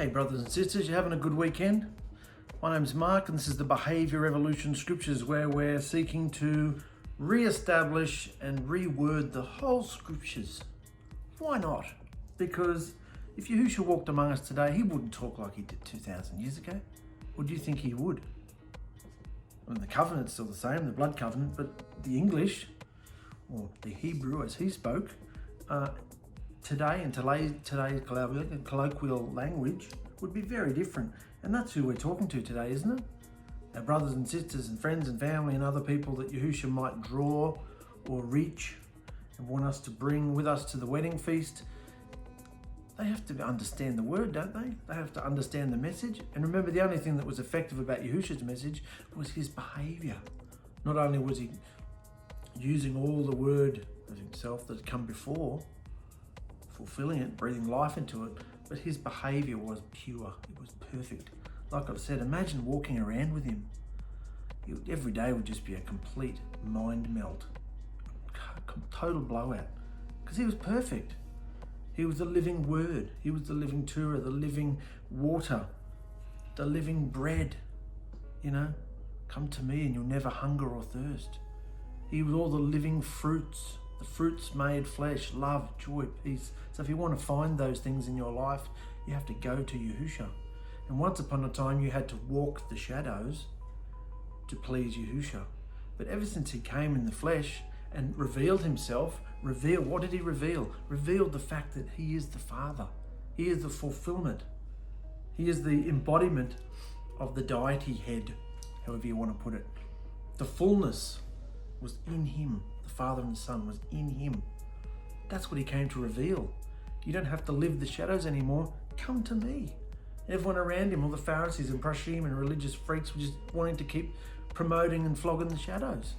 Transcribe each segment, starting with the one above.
Hey brothers and sisters, you having a good weekend? My name's Mark and this is the Behaviour Evolution Scriptures, where we're seeking to re-establish and reword the whole scriptures. Why not? Because if Yahusha walked among us today, he wouldn't talk like he did 2,000 years ago. Or do you think he would? I mean, the covenant's still the same, the blood covenant, but the English, or the Hebrew as he spoke, today in today's colloquial language would be very different. And that's who we're talking to today, isn't it? Our brothers and sisters and friends and family and other people that Yahusha might draw or reach and want us to bring with us to the wedding feast. They have to understand the word, don't they? They have to understand the message. And remember, the only thing that was effective about Yahusha's message was his behavior. Not only was he using all the word of himself that had come before, fulfilling it, breathing life into it, but his behavior was pure. It was perfect. Like I've said, imagine walking around with him. Every day would just be a complete mind melt, total blowout, because he was perfect. He was the living word. He was the living Torah, the living water, the living bread. Come to me and you'll never hunger or thirst. He was all the living fruits, the fruits made flesh, love, joy, peace. So if you want to find those things in your life, you have to go to Yahusha. And once upon a time, you had to walk the shadows to please Yahusha. But ever since he came in the flesh and revealed himself, what did he reveal? Revealed the fact that he is the Father. He is the fulfillment. He is the embodiment of the deity head, however you want to put it. The fullness was in him. The Father and the Son was in him. That's what he came to reveal. You don't have to live the shadows anymore. Come to me. Everyone around him, all the Pharisees and Prashim and religious freaks, were just wanting to keep promoting and flogging the shadows.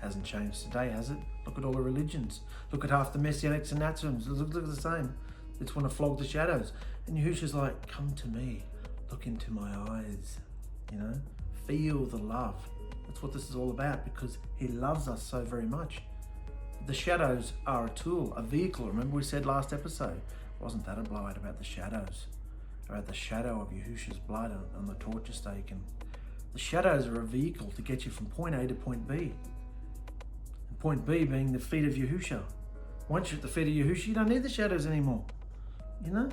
Hasn't changed today, has it? Look at all the religions. Look at half the Messianics and Nazarens. Look at the same. They just want to flog the shadows. And Yahusha's like, come to me. Look into my eyes. Feel the love. That's what this is all about, because he loves us so very much. The shadows are a tool, a vehicle. Remember we said last episode, wasn't that a blowout about the shadows? About the shadow of Yahusha's blood on the torture stake. And the shadows are a vehicle to get you from point A to point B. And point B being the feet of Yahusha. Once you're at the feet of Yahusha, you don't need the shadows anymore. You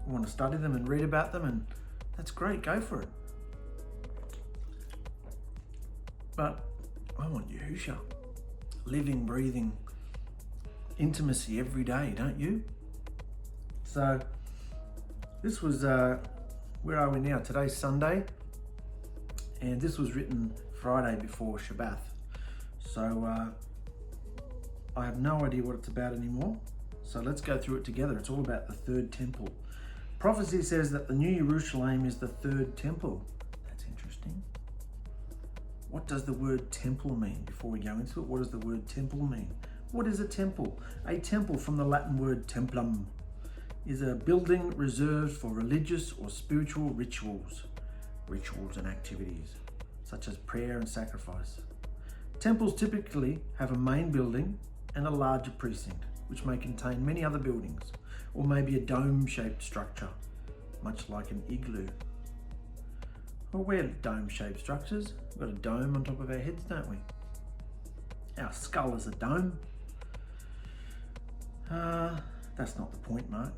want to study them and read about them, and that's great, go for it. But I want Yahusha. Living, breathing intimacy every day, don't you? So this was, where are we now? Today's Sunday, and this was written Friday before Shabbat. So I have no idea what it's about anymore. So let's go through it together. It's all about the third temple. Prophecy says that the New Jerusalem is the third temple. That's interesting. What does the word temple mean? Before we go into it, what does the word temple mean? What is a temple? A temple, from the Latin word templum, is a building reserved for religious or spiritual rituals and activities, such as prayer and sacrifice. Temples typically have a main building and a larger precinct, which may contain many other buildings, or maybe a dome-shaped structure, much like an igloo. Well, we're dome-shaped structures. We've got a dome on top of our heads, don't we? Our skull is a dome. That's not the point, Mark.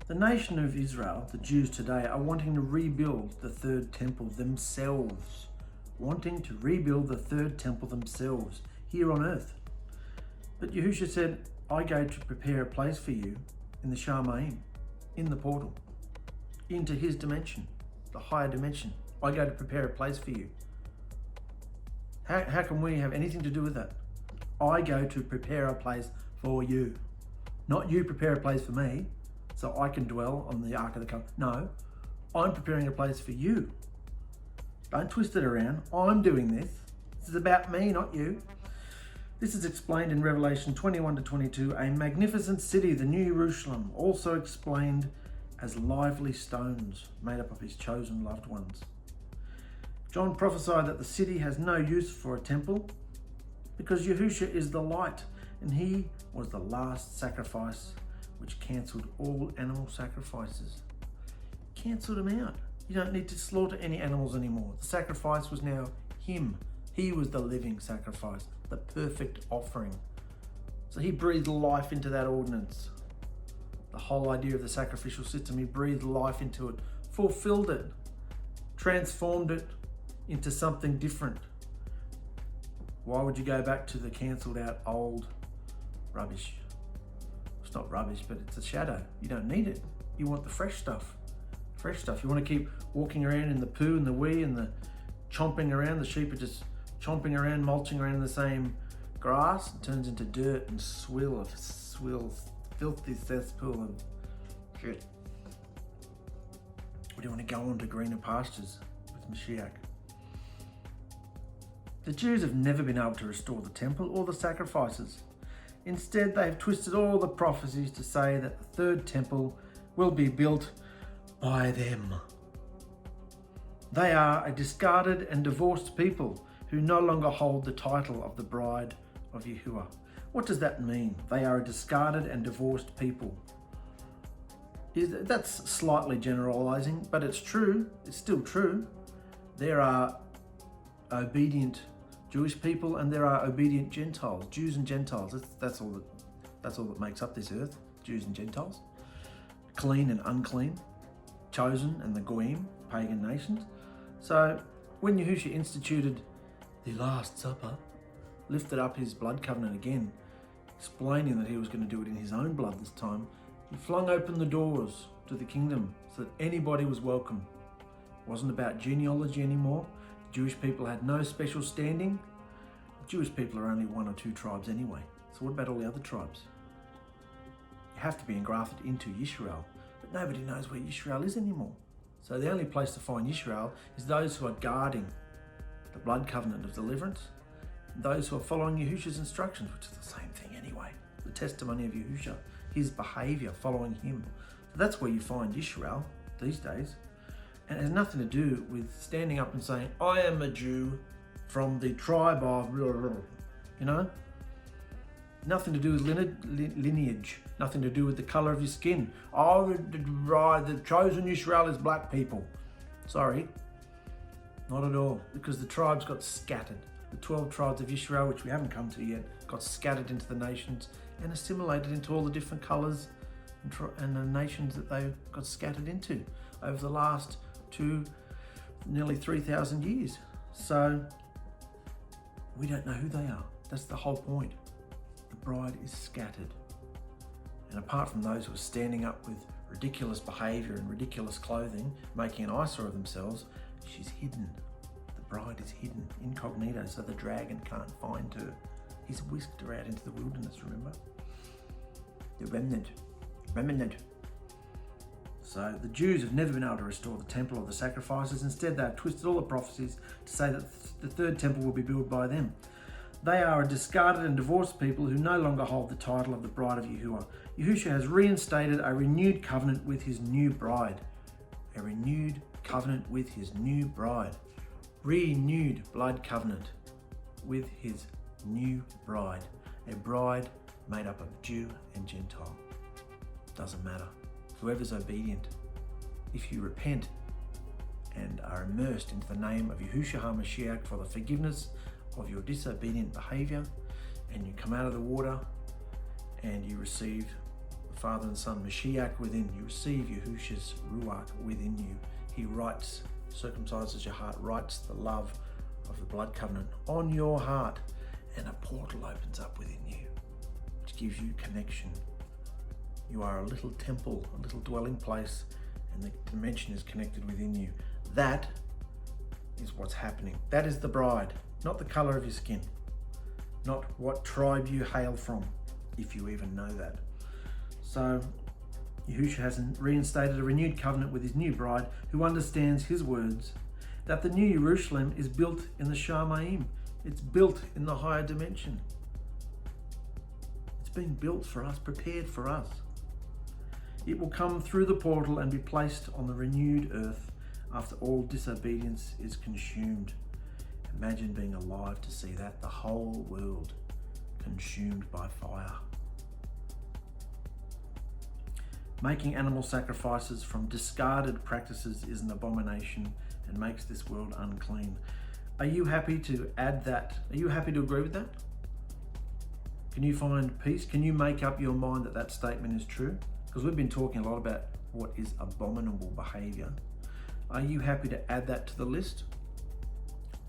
The nation of Israel, the Jews today, are wanting to rebuild the third temple themselves. Here on earth. But Yahusha said, I go to prepare a place for you in the 𝚹𝗼𝗻, in the portal, into his dimension, the higher dimension. I go to prepare a place for you. How can we have anything to do with that? I go to prepare a place for you. Not you prepare a place for me so I can dwell on the Ark of the Covenant. No, I'm preparing a place for you. Don't twist it around. I'm doing this. This is about me, not you. This is explained in Revelation 21 to 22, a magnificent city, the New Jerusalem, also explained as lively stones made up of his chosen loved ones. John prophesied that the city has no use for a temple because Yahusha is the light and he was the last sacrifice which cancelled all animal sacrifices. cancelled him out. You don't need to slaughter any animals anymore. The sacrifice was now him. He was the living sacrifice, the perfect offering. So he breathed life into that ordinance. The whole idea of the sacrificial system, he breathed life into it, fulfilled it, transformed it into something different. Why would you go back to the cancelled out old rubbish? It's not rubbish, but it's a shadow. You don't need it. You want the fresh stuff. Fresh stuff. You want to keep walking around in the poo and the wee and the chomping around. The sheep are just chomping around, mulching around in the same grass. It turns into dirt and swill, filthy cesspool and shit. We don't want to go on to greener pastures with Mashiach. The Jews have never been able to restore the temple or the sacrifices. Instead, they have twisted all the prophecies to say that the third temple will be built by them. They are a discarded and divorced people who no longer hold the title of the bride of Yahuwah. What does that mean? They are a discarded and divorced people. That's slightly generalizing, but it's true. It's still true. There are obedient Jewish people and there are obedient Gentiles, Jews and Gentiles. That's all that makes up this earth, Jews and Gentiles. Clean and unclean, chosen and the goyim, pagan nations. So when Yahusha instituted the Last Supper, lifted up his blood covenant again, explaining that he was going to do it in his own blood this time, he flung open the doors to the kingdom so that anybody was welcome. It wasn't about genealogy anymore. Jewish people had no special standing. The Jewish people are only one or two tribes anyway. So what about all the other tribes? You have to be engrafted into Yisrael, but nobody knows where Yisrael is anymore. So the only place to find Yisrael is those who are guarding the blood covenant of deliverance, and those who are following Yahusha's instructions, which is the same thing anyway. The testimony of Yahusha, his behavior, following him. So that's where you find Yisrael these days. And it has nothing to do with standing up and saying, I am a Jew from the tribe of, you know? Nothing to do with lineage, nothing to do with the colour of your skin. Oh, the chosen Yisrael is black people. Sorry, not at all, because the tribes got scattered. The 12 tribes of Yisrael, which we haven't come to yet, got scattered into the nations and assimilated into all the different colours and the nations that they got scattered into over the last nearly 3,000 years. So we don't know who they are. That's the whole point. The bride is scattered. And apart from those who are standing up with ridiculous behaviour and ridiculous clothing, making an eyesore of themselves, she's hidden. The bride is hidden, incognito, so the dragon can't find her. He's whisked her out into the wilderness, remember? The remnant. So the Jews have never been able to restore the temple or the sacrifices. Instead, they have twisted all the prophecies to say that the third temple will be built by them. They are a discarded and divorced people who no longer hold the title of the bride of Yahuwah. Yahusha has reinstated a renewed covenant with his new bride. A renewed covenant with his new bride. Renewed blood covenant with his new bride. A bride made up of Jew and Gentile. Doesn't matter. Whoever's obedient, if you repent and are immersed into the name of Yahusha HaMashiach for the forgiveness of your disobedient behavior, and you come out of the water and you receive the Father and Son Mashiach within you, receive Yahusha's Ruach within you. He circumcises your heart, writes the love of the blood covenant on your heart, and a portal opens up within you, which gives you connection. You are a little temple, a little dwelling place, and the dimension is connected within you. That is what's happening. That is the bride, not the colour of your skin, not what tribe you hail from, if you even know that. So Yahusha has reinstated a renewed covenant with his new bride, who understands his words, that the new Jerusalem is built in the Shamayim. It's built in the higher dimension. It's being built for us, prepared for us. It will come through the portal and be placed on the renewed earth after all disobedience is consumed. Imagine being alive to see that, the whole world consumed by fire. Making animal sacrifices from discarded practices is an abomination and makes this world unclean. Are you happy to add that? Are you happy to agree with that? Can you find peace? Can you make up your mind that that statement is true? Because we've been talking a lot about what is abominable behavior. Are you happy to add that to the list?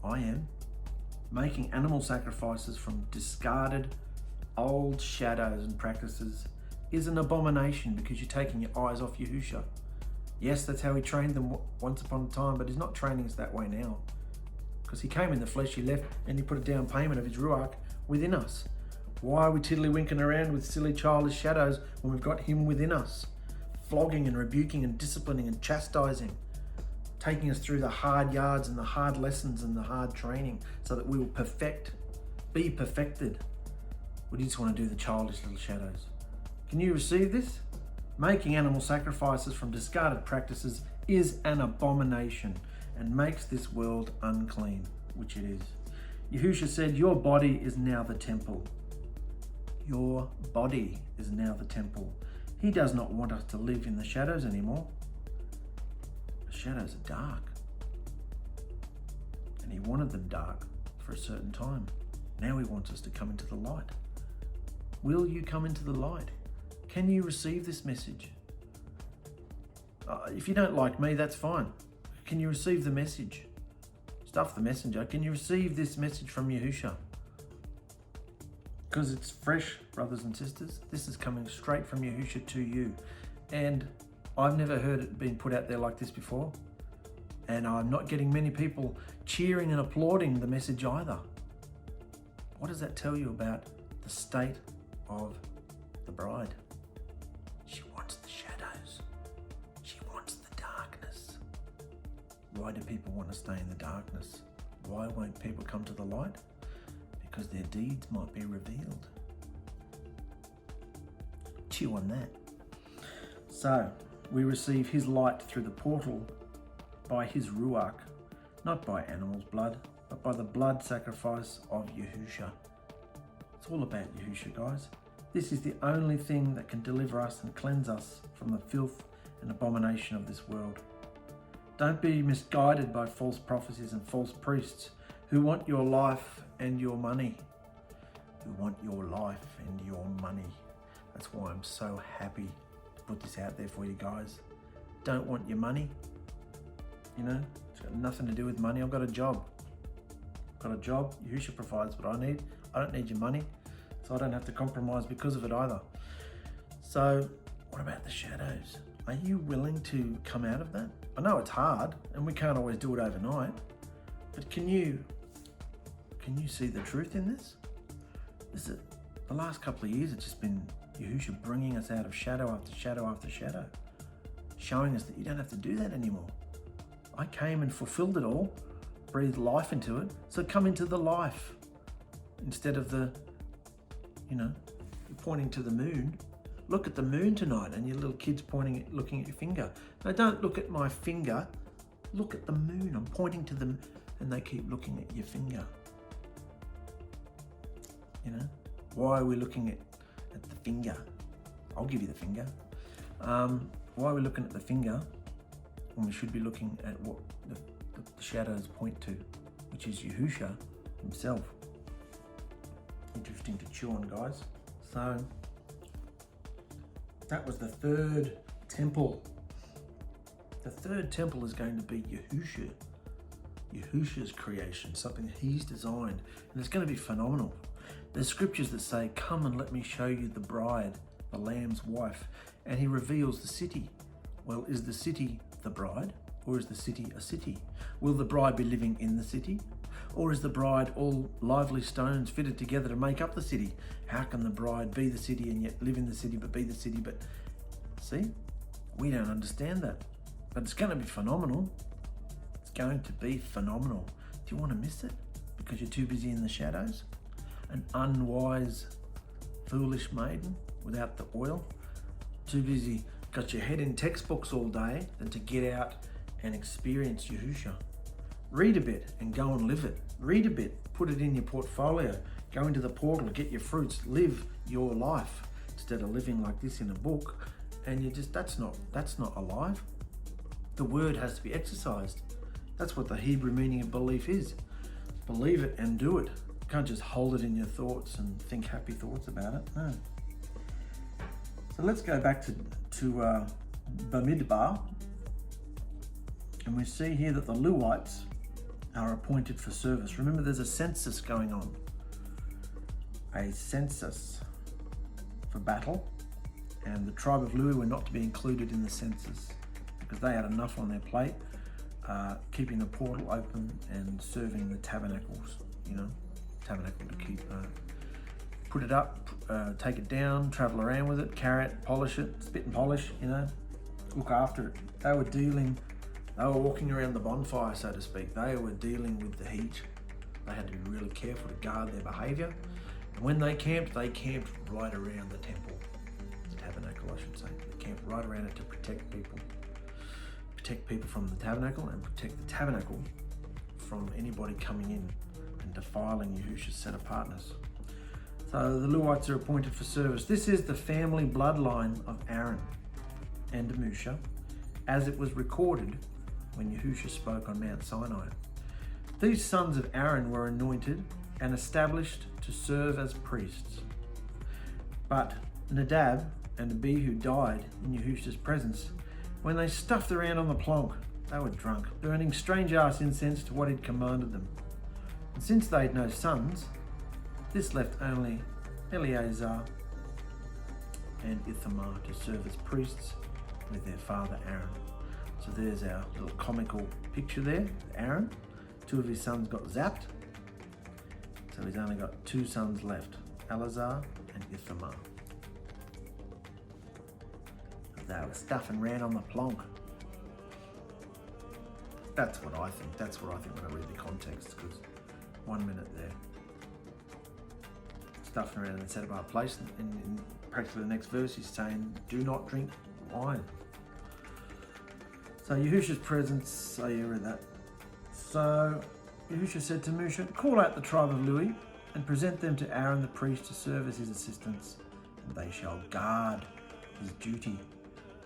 I am. Making animal sacrifices from discarded old shadows and practices is an abomination because you're taking your eyes off Yahusha. Yes, that's how he trained them once upon a time, but he's not training us that way now. Because he came in the flesh, he left, and he put a down payment of his ruach within us. Why are we tiddly-winking around with silly childish shadows when we've got him within us? Flogging and rebuking and disciplining and chastising, taking us through the hard yards and the hard lessons and the hard training so that we will be perfected. We just want to do the childish little shadows. Can you receive this? Making animal sacrifices from discarded practices is an abomination and makes this world unclean, which it is. Yahusha said, your body is now the temple. Your body is now the temple. He does not want us to live in the shadows anymore. The shadows are dark. And he wanted them dark for a certain time. Now he wants us to come into the light. Will you come into the light? Can you receive this message? If you don't like me, that's fine. Can you receive the message? Stuff the messenger. Can you receive this message from Yahusha? Because it's fresh, brothers and sisters. This is coming straight from Yahusha to you. And I've never heard it being put out there like this before. And I'm not getting many people cheering and applauding the message either. What does that tell you about the state of the bride? She wants the shadows. She wants the darkness. Why do people want to stay in the darkness? Why won't people come to the light? Because their deeds might be revealed. Chew on that. So, we receive his light through the portal by his ruach, not by animal's blood, but by the blood sacrifice of Yahusha. It's all about Yahusha, guys. This is the only thing that can deliver us and cleanse us from the filth and abomination of this world. Don't be misguided by false prophecies and false priests who want your life and your money. Who want your life and your money. That's why I'm so happy to put this out there for you guys. Don't want your money. You know, it's got nothing to do with money. I've got a job. Got a job. Yahusha provides what I need. I don't need your money, so I don't have to compromise because of it either. So what about the shadows? Are you willing to come out of that? I know it's hard and we can't always do it overnight, but can you see the truth in this? Is it the last couple of years, it's just been Yahusha bringing us out of shadow after shadow after shadow, showing us that you don't have to do that anymore. I came and fulfilled it all, breathed life into it, so come into the life. Instead of the, you're pointing to the moon. Look at the moon tonight, and your little kids looking at your finger. No, don't look at my finger. Look at the moon. I'm pointing to them, and they keep looking at your finger. Why are we looking at the finger? I'll give you the finger. Why are we looking at the finger when we should be looking at what the shadows point to, which is Yahusha himself? Interesting to chew on, guys. So that was the third temple. The third temple is going to be Yahusha. Yahusha's creation, something he's designed, and it's going to be phenomenal. There's scriptures that say, come and let me show you the bride, the Lamb's wife, and he reveals the city. Well, is the city the bride, or is the city a city? Will the bride be living in the city? Or is the bride all lively stones fitted together to make up the city? How can the bride be the city and yet live in the city but be the city? But see, we don't understand that. But it's going to be phenomenal. It's going to be phenomenal. Do you want to miss it because you're too busy in the shadows? An unwise, foolish maiden without the oil? Too busy, got your head in textbooks all day than to get out and experience Yahusha. Read a bit and go and live it. Read a bit, put it in your portfolio, go into the portal, get your fruits, live your life instead of living like this in a book and you just, that's not alive. The word has to be exercised. That's what the Hebrew meaning of belief is. Believe it and do it. You can't just hold it in your thoughts and think happy thoughts about it. No. So let's go back to БАМИDBAR, and we see here that the Lewites are appointed for service. Remember, there's a census going on. A census for battle, and the tribe of Lewi were not to be included in the census because they had enough on their plate, keeping the portal open and serving the tabernacles, tabernacle to keep, put it up, take it down, travel around with it, carry it, polish it, spit and polish, look after it. They were walking around the bonfire, so to speak. They were dealing with the heat. They had to be really careful to guard their behavior. And when they camped right around the temple, the tabernacle, I should say. They camped right around it to protect people. Protect people from the tabernacle and protect the tabernacle from anybody coming in and defiling Yahusha's set apartness. So the Lewites are appointed for service. This is the family bloodline of Aaron and Yahusha, as it was recorded when Yahusha spoke on Mount Sinai. These sons of Aaron were anointed and established to serve as priests. But Nadab and Abihu died in Yahusha's presence when they stuffed around on the plonk. They were drunk, burning strange-ass incense to what he'd commanded them. And since they'd no sons, this left only Eleazar and Ithamar to serve as priests with their father Aaron. So there's our little comical picture there. Aaron, two of his sons got zapped, so he's only got two sons left, Eleazar and Ithamar. They were stuffing around on the plonk. That's what I think. That's what I think when I read the context, because 1 minute there, stuffing around in a set apart place, and in practically the next verse he's saying, do not drink wine. So Yahusha's presence, you read that. So Yahusha said to Moshe, call out the tribe of Lewi and present them to Aaron the priest to serve as his assistants, and they shall guard his duty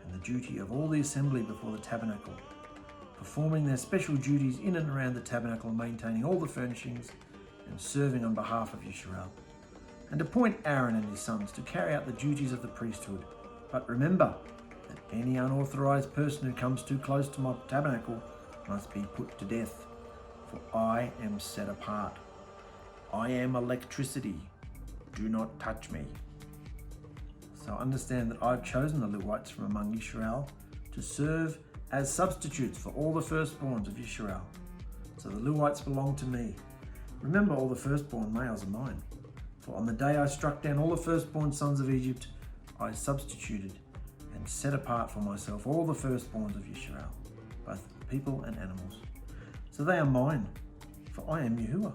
and the duty of all the assembly before the tabernacle, performing their special duties in and around the tabernacle, maintaining all the furnishings and serving on behalf of Yisrael. And appoint Aaron and his sons to carry out the duties of the priesthood. But remember that any unauthorized person who comes too close to my tabernacle must be put to death, for I am set apart. I am electricity. Do not touch me. So understand that I've chosen the Lewites from among Israel to serve as substitutes for all the firstborns of Israel. So the Lewites belong to me. Remember, all the firstborn males are mine. For on the day I struck down all the firstborn sons of Egypt, I substituted and set apart for myself all the firstborns of Israel, both people and animals. So they are mine, for I am Yahuwah.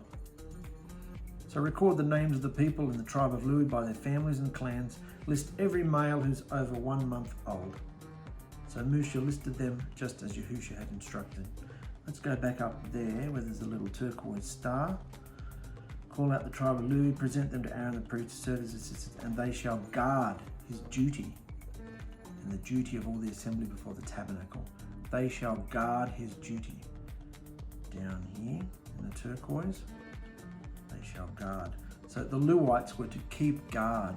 So record the names of the people in the tribe of Lewi by their families and clans. List every male who's over 1 month old. So Moshe listed them just as Yahusha had instructed. Let's go back up there where there's a little turquoise star. Call out the tribe of Lewi, present them to Aaron the priest to serve as assistants, and they shall guard his duty and the duty of all the assembly before the tabernacle. They shall guard his duty. Down here in the turquoise, they shall guard. So the Lewites were to keep guard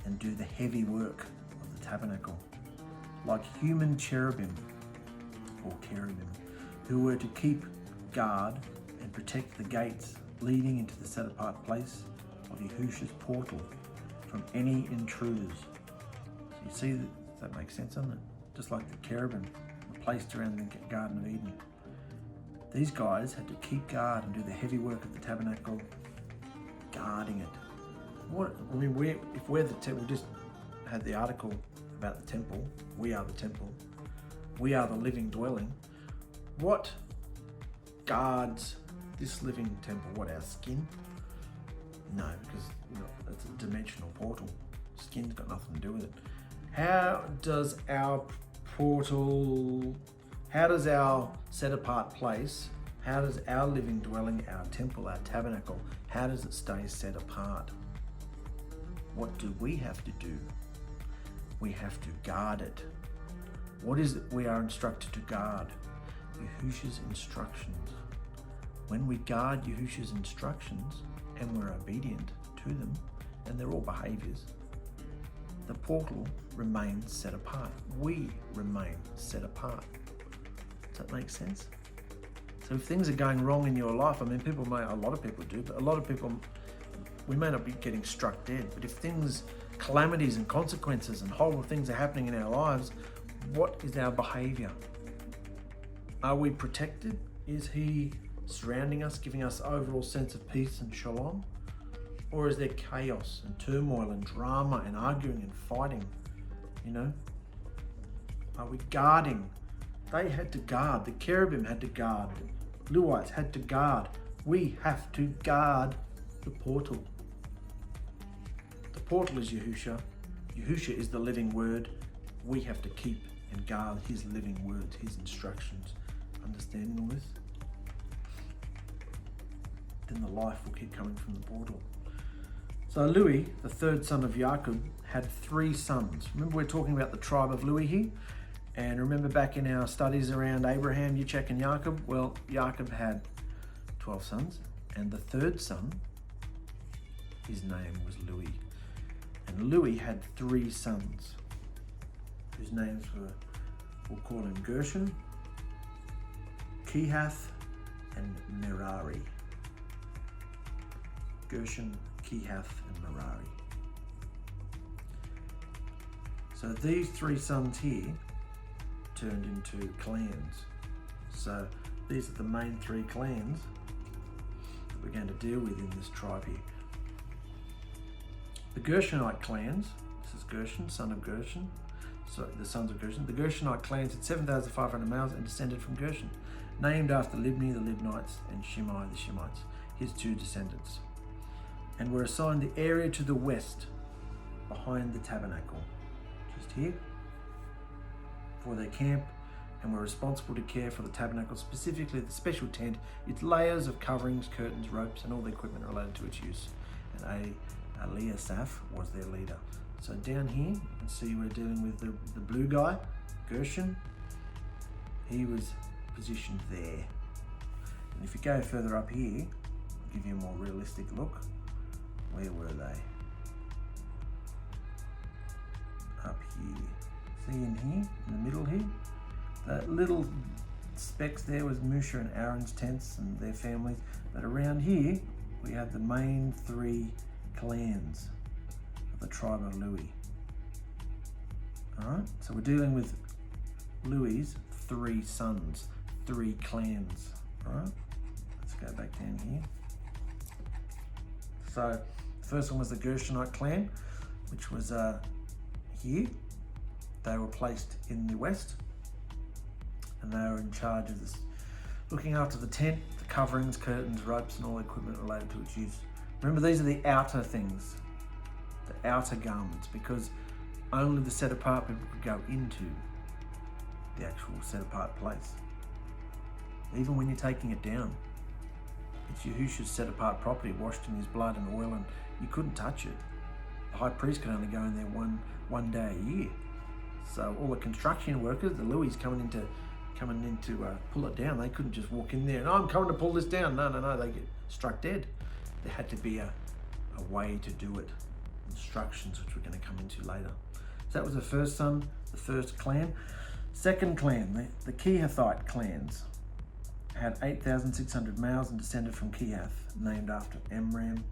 and do the heavy work of the tabernacle, like human cherubim or cherubim, who were to keep guard and protect the gates leading into the set apart place of Yahusha's portal from any intruders. So you see that makes sense, doesn't it? Just like the cherubim were placed around the Garden of Eden. These guys had to keep guard and do the heavy work of the tabernacle, guarding it. If we're the temple, we just had the article about the temple. We are the temple. We are the living dwelling. What guards this living temple? What, our skin? No, because it's a dimensional portal. Skin's got nothing to do with it. How does our portal, how does our set apart place, how does our living dwelling, our temple, our tabernacle, how does it stay set apart? What do we have to do? we have to guard it. What is it we are instructed to guard? Yahusha's instructions. When we guard Yahusha's instructions and we're obedient to them, and they're all behaviors, the portal remains set apart. We remain set apart. Does that make sense? So if things are going wrong in your life, I mean, a lot of people do, but a lot of people, we may not be getting struck dead, but if calamities and consequences and horrible things are happening in our lives, what is our behavior? Are we protected? Is he surrounding us, giving us overall sense of peace and shalom? Or is there chaos and turmoil and drama and arguing and fighting? Are we guarding? They had to guard. The cherubim had to guard. The Levites had to guard. We have to guard the portal. The portal is Yahusha. Yahusha is the living word. We have to keep and guard his living words, his instructions. Understanding all this? Then the life will keep coming from the portal. So Louis, the third son of Jacob, had 3 sons. Remember, we're talking about the tribe of Louis here? And remember back in our studies around Abraham, Yitzchak and Jacob? Well, Jacob had 12 sons, and the third son, his name was Louis. And Louis had 3 sons, whose names were, we'll call him Gershon, Kehath, and Merari. Gershon, Kehath, and Merari. So these 3 sons here turned into clans. So these are the main 3 clans that we're going to deal with in this tribe here. The Gershonite clans, this is Gershon, son of Gershon, so the sons of Gershon. The Gershonite clans had 7,500 males and descended from Gershon, named after Libni, the Libnites, and Shimei, the Shimeites, his 2 descendants, and were assigned the area to the west behind the tabernacle, just here, for their camp, and were responsible to care for the tabernacle, specifically the special tent, its layers of coverings, curtains, ropes, and all the equipment related to its use. And Eliasaph was their leader. So down here, you can see we're dealing with the blue guy, Gershon. He was positioned there. And if you go further up here, I'll give you a more realistic look. Where were they? Up here. See in here, in the middle here? The little specks there was Moshe and Aaron's tents and their families. But around here, we have the main 3 clans of the tribe of Louis. All right, so we're dealing with Louis's 3 sons, 3 clans. All right, let's go back down here. So the first one was the Gershonite clan, which was here. They were placed in the west, and they were in charge of this, looking after the tent, the coverings, curtains, ropes, and all the equipment related to its use. Remember, these are the outer things, the outer garments, because only the set apart people could go into the actual set apart place. Even when you're taking it down, it's Yahusha's set apart property, washed in his blood and oil, and you couldn't touch it. The high priest could only go in there one day a year. So all the construction workers, the Louis coming in to pull it down, they couldn't just walk in there and I'm coming to pull this down. No, they get struck dead. There had to be a way to do it. Instructions, which we're going to come into later. So that was the first son, the first clan. Second clan, the Kehathite clans, had 8,600 males and descended from Kehath, named after Amram,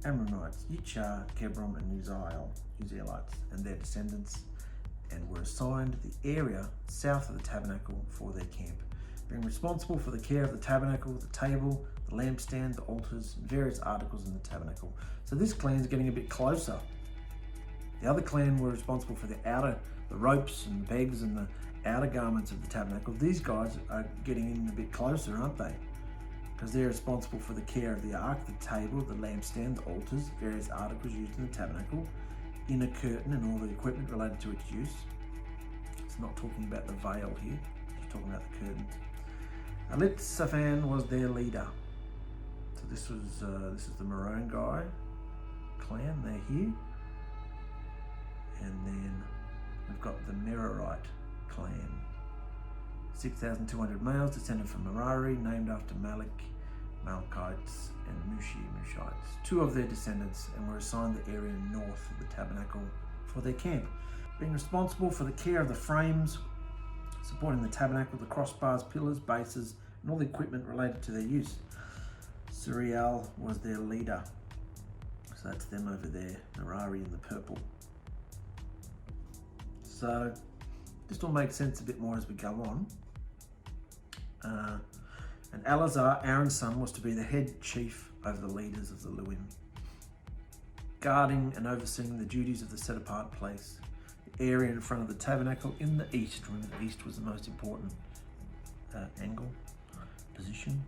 Amramites, Yitzhar, Kebron, and Uzzielites, and their descendants, and were assigned the area south of the tabernacle for their camp, being responsible for the care of the tabernacle, the table, the lampstand, the altars, and various articles in the tabernacle. So this clan is getting a bit closer. The other clan were responsible for the ropes and the pegs and the outer garments of the tabernacle. These guys are getting in a bit closer, aren't they? Because they're responsible for the care of the ark, the table, the lampstand, the altars, various articles used in the tabernacle, inner curtain, and all the equipment related to its use. It's not talking about the veil here, it's talking about the curtains. Elitzaphan was their leader. So this is the maroon guy clan, they're here. And then we've got the Merarite clan. 6,200 males descended from Merari, named after Amalek, Amalekites, and Mushites, two of their descendants, and were assigned the area north of the tabernacle for their camp, being responsible for the care of the frames supporting the tabernacle, the crossbars, pillars, bases, and all the equipment related to their use. 𝗪𝗡 was their leader. So that's them over there, Merari in the purple. So this will make sense a bit more as we go on. And Eleazar, Aaron's son, was to be the head chief over the leaders of the Lewim, guarding and overseeing the duties of the set-apart place, the area in front of the tabernacle in the east. Remember, the east was the most important angle, position,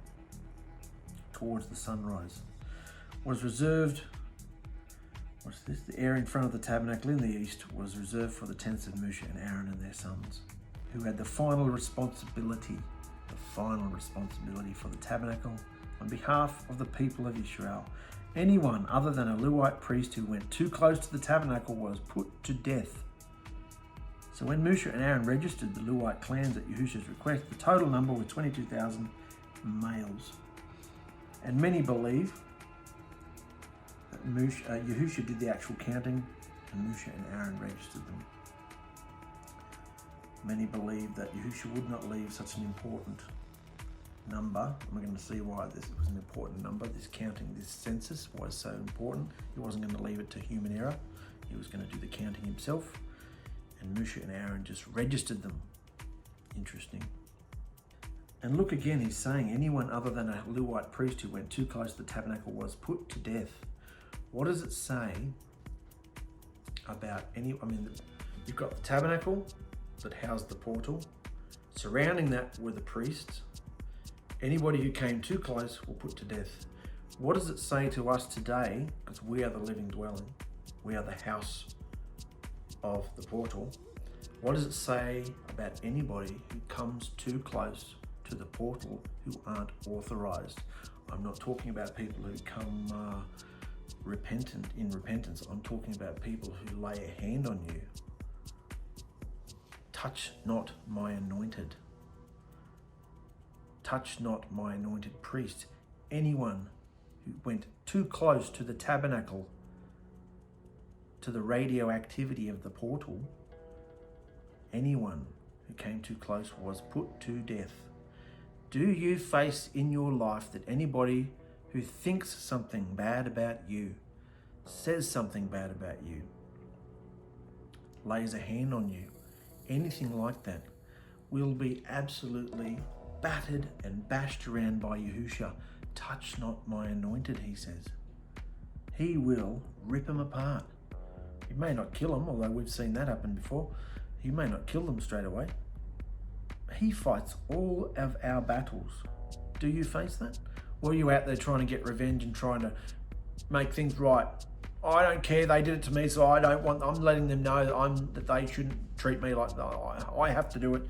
towards the sunrise. Was reserved, what's this? The area in front of the tabernacle in the east was reserved for the tents of Moshe and Aaron and their sons, who had the final responsibility for the tabernacle on behalf of the people of Israel. Anyone other than a Levite priest who went too close to the tabernacle was put to death. So when Moshe and Aaron registered the Levite clans at Yahusha's request, the total number was 22,000 males. And many believe that Yahusha did the actual counting and Moshe and Aaron registered them. Many believe that Yahusha would not leave such an important number. We're going to see why this was an important number, this counting, this census was so important. He wasn't going to leave it to human error. He was going to do the counting himself. And Moshe and Aaron just registered them. Interesting. And look again, he's saying anyone other than a Levite priest who went too close to the tabernacle was put to death. What does it say about you've got the tabernacle that housed the portal. Surrounding that were the priests. Anybody who came too close were put to death. What does it say to us today? Because we are the living dwelling. We are the house of the portal. What does it say about anybody who comes too close to the portal who aren't authorized? I'm not talking about people who come in repentance. I'm talking about people who lay a hand on you. Touch not my anointed. Touch not my anointed priest. Anyone who went too close to the tabernacle, to the radioactivity of the portal, anyone who came too close was put to death. Do you face in your life that anybody who thinks something bad about you, says something bad about you, lays a hand on you, anything like that, will be absolutely battered and bashed around by Yahusha? Touch not my anointed, he says. He will rip them apart. He may not kill them, although we've seen that happen before. He may not kill them straight away. He fights all of our battles. Do you face that? Or are you out there trying to get revenge and trying to make things right? I don't care, they did it to me, so I'm letting them know that they shouldn't treat me like that. I have to do it.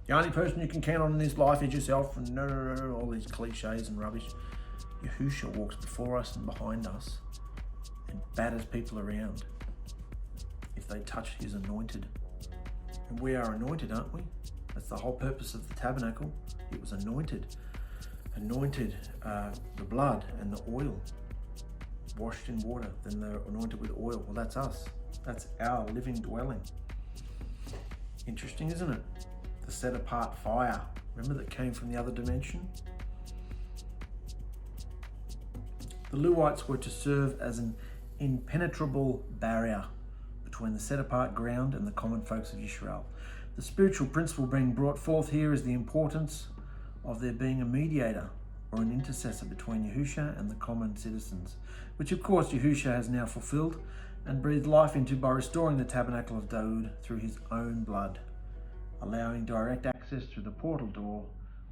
The only person you can count on in this life is yourself, and no, all these cliches and rubbish. Yahusha walks before us and behind us and batters people around if they touch his anointed. And we are anointed, aren't we? That's the whole purpose of the tabernacle. It was anointed. The blood and the oil, washed in water, then they're anointed with oil. Well, that's us. That's our living dwelling. Interesting, isn't it? The set apart fire. Remember that came from the other dimension? The Levites were to serve as an impenetrable barrier between the set apart ground and the common folks of Israel. The spiritual principle being brought forth here is the importance of there being a mediator or an intercessor between Yahusha and the common citizens, which of course Yahusha has now fulfilled and breathed life into by restoring the tabernacle of Daud through his own blood, allowing direct access through the portal door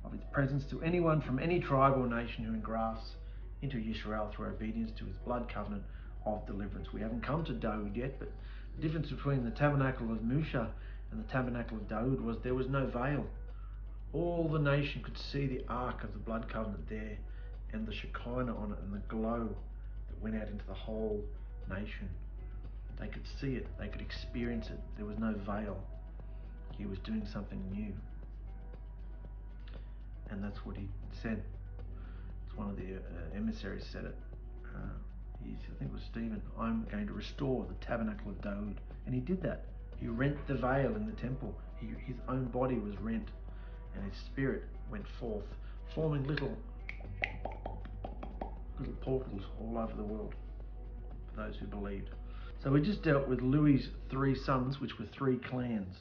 of his presence to anyone from any tribe or nation who engrafts into Israel through obedience to his blood covenant of deliverance. We haven't come to Daud yet, but the difference between the tabernacle of Moshe and the tabernacle of Daud was there was no veil. All the nation could see the ark of the blood covenant there and the Shekinah on it and the glow that went out into the whole nation. The They could see it, they could experience it. There was no veil. He was doing something new. And that's what he said. It's one of the emissaries said it. I think it was Stephen. I'm going to restore the tabernacle of David. And he did that. He rent the veil in the temple. His own body was rent, and his spirit went forth, forming little portals all over the world for those who believed. So we just dealt with Louis's 3 sons, which were 3 clans.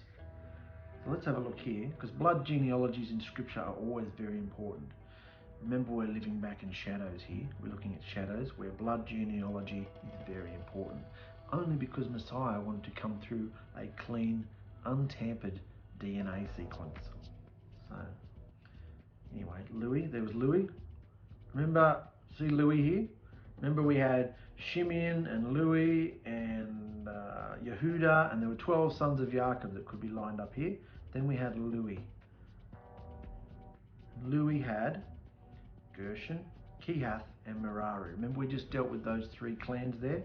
So let's have a look here, because blood genealogies in scripture are always very important. Remember, we're living back in shadows here. We're looking at shadows where blood genealogy is very important, only because Messiah wanted to come through a clean, untampered DNA sequence. So anyway, Louis, there was Louis. Remember, see Louis here? Remember we had Shimeon and Louis and Yehuda, and there were 12 sons of Yaakov that could be lined up here. Then we had Louis. Louis had Gershon, Kehath, and Merari. Remember we just dealt with those 3 clans there?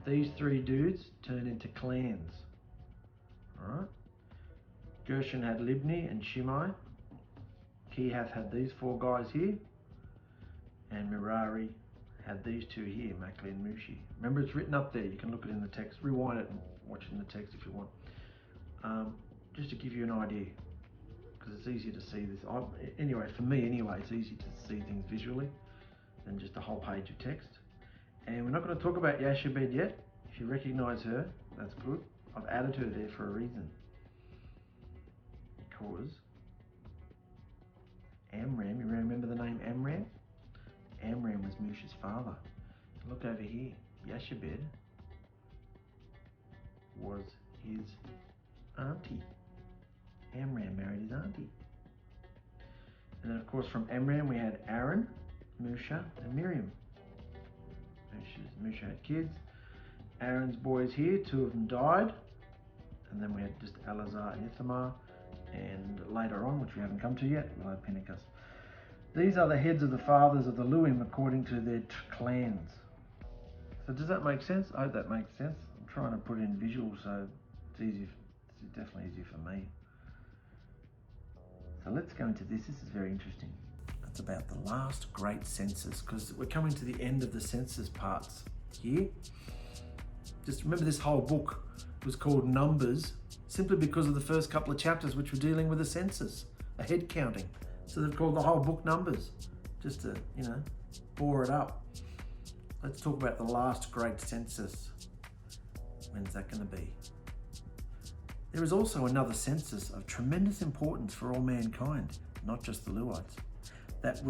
These 3 dudes turn into clans. Alright? Gershon had Libni and Shimei. Kehath had these 4 guys here. And Merari had these 2 here, Makli and Mushi. Remember, it's written up there. You can look at it in the text. Rewind it and watch it in the text if you want. Just to give you an idea, because it's easier to see this. Anyway, for me anyway, it's easy to see things visually than just a whole page of text. And we're not going to talk about Jochebed yet. If you recognize her, that's good. I've added her there for a reason. Because Amram, you remember the name Amram? Amram was Musha's father. Look over here. Jochebed was his auntie. Amram married his auntie. And then of course from Amram we had Aaron, Musha, and Miriam. Musha had kids. Aaron's boys here, 2 of them died. And then we had just Eleazar and Ithamar. And later on, which we haven't come to yet, we'll have Pinchas. These are the heads of the fathers of the Luim according to their clans. So does that make sense? I hope that makes sense. I'm trying to put it in visual so it's easy. It's definitely easier for me. So let's go into this. This is very interesting. It's about the last great census, because we're coming to the end of the census parts here. Just remember, this whole book was called Numbers simply because of the first couple of chapters, which were dealing with the census, a head counting. So they've called the whole book Numbers, just to, bore it up. Let's talk about the last great census. When's that going to be? There is also another census of tremendous importance for all mankind, not just the Lewites. That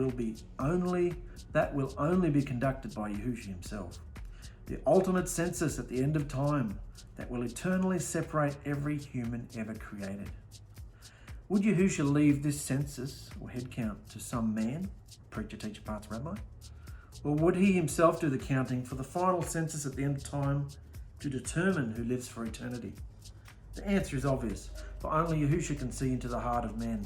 will only be conducted by Yahusha himself. The ultimate census at the end of time that will eternally separate every human ever created. Would Yahusha leave this census or head count to some man, preacher, teacher, pastor, rabbi? Or would he himself do the counting for the final census at the end of time to determine who lives for eternity? The answer is obvious, for only Yahusha can see into the heart of man.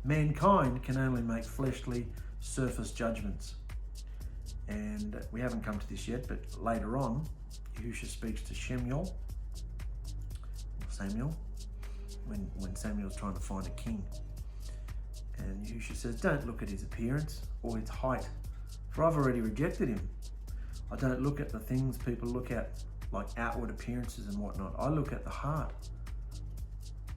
Mankind can only make fleshly, surface judgments. And we haven't come to this yet, but later on, Yahusha speaks to Samuel, when Samuel's trying to find a king. And Yahusha says, don't look at his appearance or his height, for I've already rejected him. I don't look at the things people look at, like outward appearances and whatnot. I look at the heart.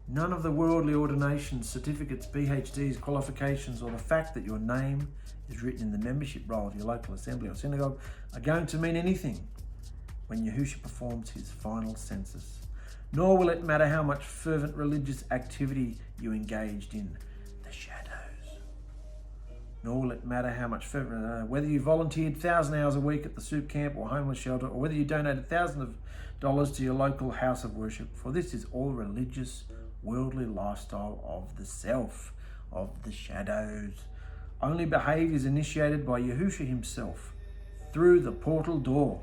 None of the worldly ordinations, certificates, PhDs, qualifications, or the fact that your name is written in the membership roll of your local assembly or synagogue are going to mean anything when Yahusha performs his final census. Nor will it matter how much fervent religious activity you engaged in the shadows. Nor will it matter how much fervent, whether you volunteered 1,000 hours a week at the soup camp or homeless shelter, or whether you donated thousands of dollars to your local house of worship, for this is all religious, worldly lifestyle of the self, of the shadows. Only behaviors initiated by Yahusha himself through the portal door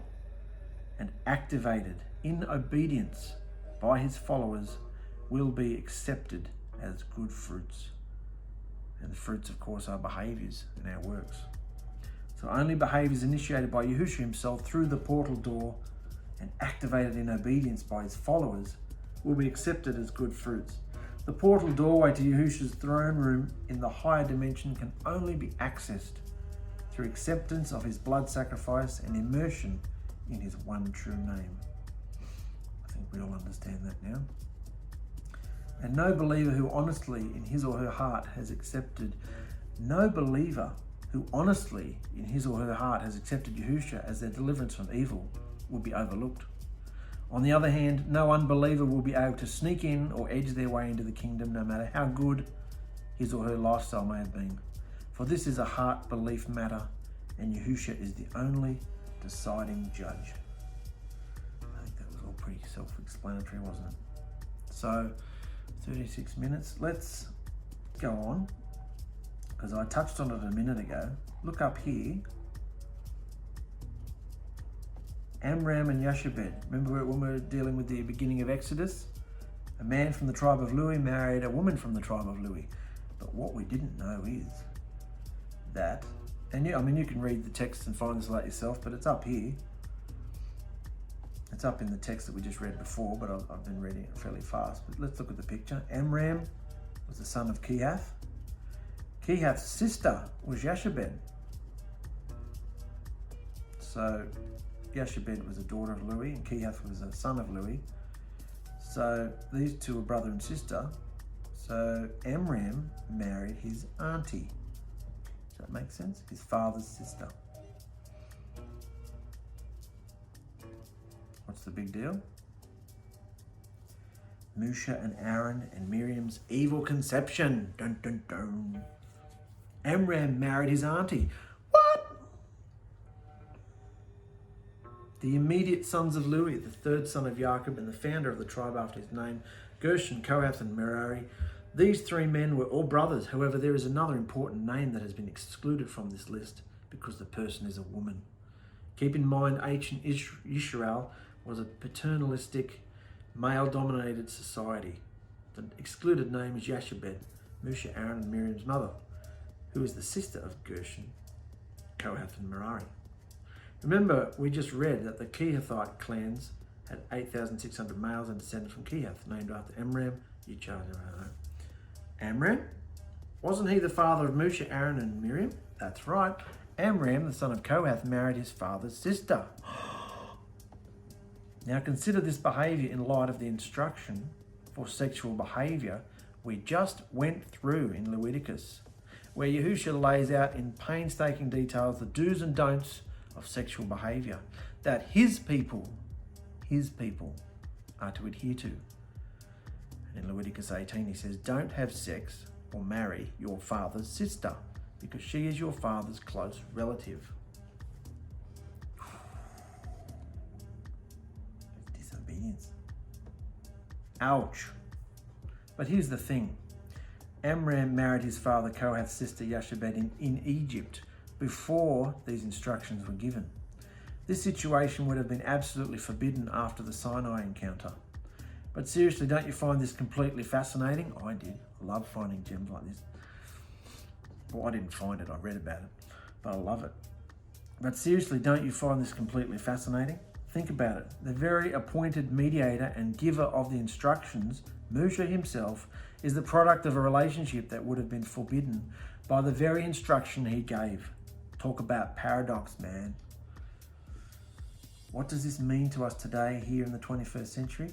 and activated in obedience by his followers will be accepted as good fruits. And the fruits, of course, are behaviors in our works. So only behaviors initiated by Yahusha himself through the portal door and activated in obedience by his followers will be accepted as good fruits. The portal doorway to Yahusha's throne room in the higher dimension can only be accessed through acceptance of his blood sacrifice and immersion in his one true name. I think we all understand that now. And no believer who honestly in his or her heart has accepted Yahusha as their deliverance from evil will be overlooked. On the other hand, no unbeliever will be able to sneak in or edge their way into the kingdom, no matter how good his or her lifestyle may have been. For this is a heart belief matter, and Yahusha is the only deciding judge. I think that was all pretty self-explanatory, wasn't it? So, 36 minutes. Let's go on, because I touched on it a minute ago. Look up here. Amram and Jochebed. Remember when we were dealing with the beginning of Exodus? A man from the tribe of Lewi married a woman from the tribe of Lewi. But what we didn't know is that, and you can read the text and find this out yourself, but it's up here. It's up in the text that we just read before, but I've been reading it fairly fast. But let's look at the picture. Amram was the son of 𝒕hath. 𝒕hath's sister was Jochebed. So Jochebed was a daughter of Lewi, and 𝒕hath was a son of Lewi. So these two were brother and sister. So Amram married his auntie. Does that make sense? His father's sister. What's the big deal? Moshe and Aaron and Miriam's evil conception. Dun, dun, dun. Amram married his auntie. What? The immediate sons of Lewi, the third son of Jacob and the founder of the tribe after his name, Gershon, Kohath and Merari. These three men were all brothers. However, there is another important name that has been excluded from this list because the person is a woman. Keep in mind, ancient Israel was a paternalistic, male-dominated society. The excluded name is Jochebed, Moshe, Aaron and Miriam's mother, who is the sister of Gershon, Kohath and Merari. Remember, we just read that the Kehathite clans had 8,600 males and descended from 𝒕hath, named after Amram. Amram? Wasn't he the father of Moshe, Aaron and Miriam? That's right. Amram, the son of Kohath, married his father's sister. Now consider this behaviour in light of the instruction for sexual behaviour we just went through in Leviticus, where Yahusha lays out in painstaking details the do's and don'ts of sexual behaviour that his people are to adhere to. And in Leviticus 18 he says, don't have sex or marry your father's sister, because she is your father's close relative. Disobedience. Ouch. But here's the thing. Amram married his father Kohath's sister Jochebed in Egypt before these instructions were given. This situation would have been absolutely forbidden after the Sinai encounter. But seriously, don't you find this completely fascinating? I did. I love finding gems like this. Well, I didn't find it, I read about it, but I love it. But seriously, don't you find this completely fascinating? Think about it. The very appointed mediator and giver of the instructions, Moshe himself, is the product of a relationship that would have been forbidden by the very instruction he gave. Talk about paradox, man. What does this mean to us today here in the 21st century?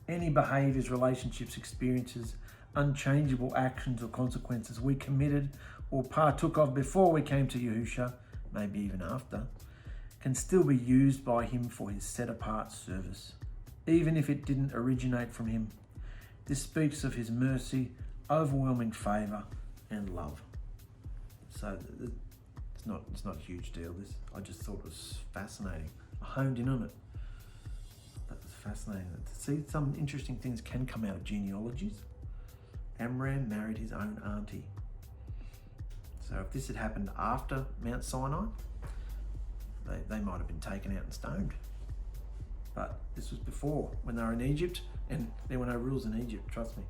Any behaviours, relationships, experiences, unchangeable actions or consequences we committed or partook of before we came to Yahusha, maybe even after, can still be used by him for his set-apart service, even if it didn't originate from him. This speaks of his mercy, overwhelming favour and love. So it's not a huge deal, this. I just thought it was fascinating. I honed in on it. That was fascinating. To see some interesting things can come out of genealogies. Amram married his own auntie. So if this had happened after Mount Sinai, they might have been taken out and stoned. But this was before, when they were in Egypt, and there were no rules in Egypt, trust me.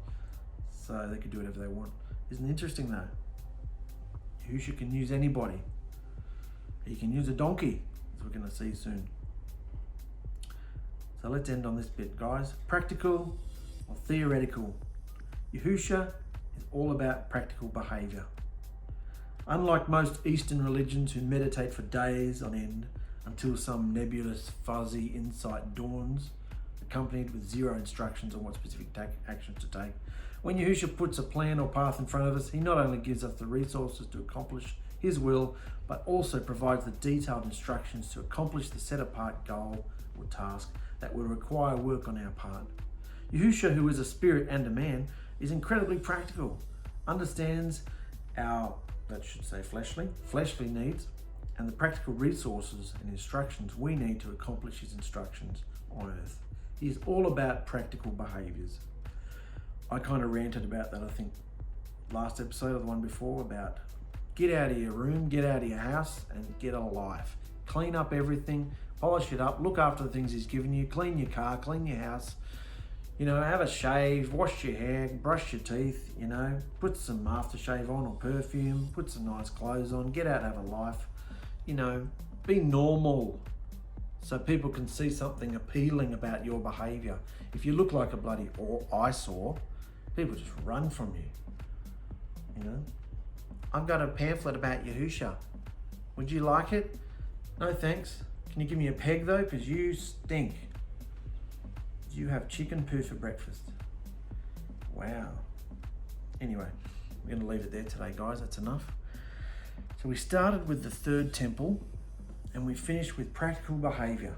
So they could do whatever they want. Isn't it interesting though? Yahusha can use anybody. He can use a donkey, as we're going to see soon. So let's end on this bit, guys. Practical or theoretical? Yahusha is all about practical behaviour. Unlike most Eastern religions who meditate for days on end until some nebulous, fuzzy insight dawns, accompanied with zero instructions on what specific actions to take, when Yahusha puts a plan or path in front of us, he not only gives us the resources to accomplish his will, but also provides the detailed instructions to accomplish the set-apart goal or task that will require work on our part. Yahusha, who is a spirit and a man, is incredibly practical, understands our, fleshly needs, and the practical resources and instructions we need to accomplish his instructions on earth. He is all about practical behaviours. I kind of ranted about that, I think, last episode or the one before, about get out of your room, get out of your house, and get a life. Clean up everything, polish it up, look after the things he's given you, clean your car, clean your house, have a shave, wash your hair, brush your teeth, put some aftershave on or perfume, put some nice clothes on, get out and have a life, be normal so people can see something appealing about your behaviour. If you look like a bloody eyesore, people just run from you, I've got a pamphlet about Yahusha. Would you like it? No thanks. Can you give me a peg though? Because you stink. You have chicken poo for breakfast. Wow. Anyway, we're going to leave it there today, guys. That's enough. So we started with the third temple and we finished with practical behaviour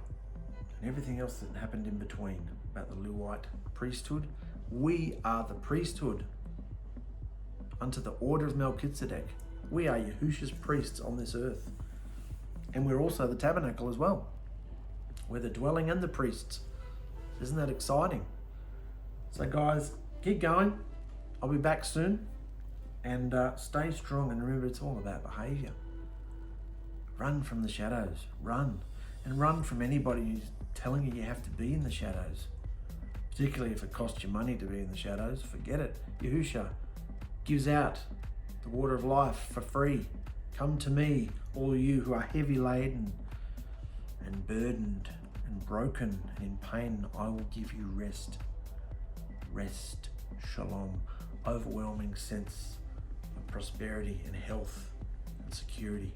and everything else that happened in between about the Levite priesthood. We are the priesthood unto the order of Melchizedek. We are Yahusha's priests on this earth. And we're also the tabernacle as well. We're the dwelling and the priests. Isn't that exciting? So guys, keep going. I'll be back soon. And stay strong, and remember, it's all about behaviour. Run from the shadows. Run. And run from anybody who's telling you have to be in the shadows. Particularly if it costs you money to be in the shadows. Forget it. Yahusha gives out the water of life for free. Come to me, all you who are heavy laden and burdened and broken and in pain. I will give you rest. Rest, shalom, overwhelming sense of prosperity and health and security.